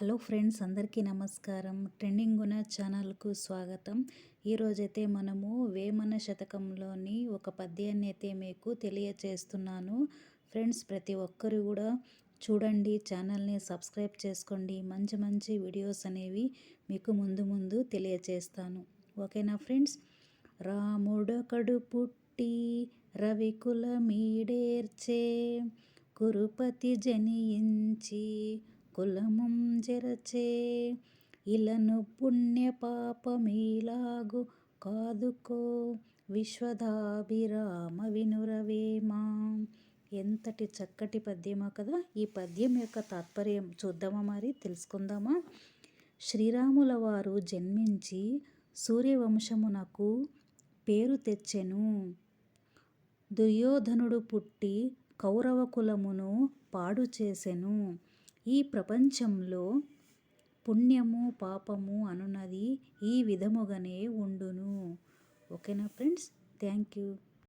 Hello friends, అందరికీ నమస్కారం. Trending గుణ ఛానల్కు స్వాగతం. ఈరోజైతే మనము వేమన శతకంలోని ఒక పద్యాన్ని అయితే మీకు తెలియచేస్తున్నాను. ఫ్రెండ్స్, ప్రతి ఒక్కరు కూడా చూడండి, ఛానల్ని సబ్స్క్రైబ్ చేసుకోండి. మంచి మంచి వీడియోస్ అనేవి మీకు ముందు తెలియచేస్తాను. ఓకేనా ఫ్రెండ్స్? రాముడొకడు పుట్టి రవికుల మీడేర్చే, కురుపతి జనించి కులముం జెరచే, ఇలను పుణ్య పాపమీలాగు కాదుకో, విశ్వదాభిరామ వినురవేమా. ఎంతటి చక్కటి పద్యమో కదా. ఈ పద్యం యొక్క తాత్పర్యం చూద్దామా, మరి తెలుసుకుందామా. శ్రీరాముల వారు జన్మించి సూర్యవంశమునకు పేరు తెచ్చెను. దుర్యోధనుడు పుట్టి కౌరవ కులమును పాడు చేసెను. ఈ ప్రపంచంలో పుణ్యము పాపము అనున్నది ఈ విధముగానే ఉండును. ఓకేనా ఫ్రెండ్స్? Thank you.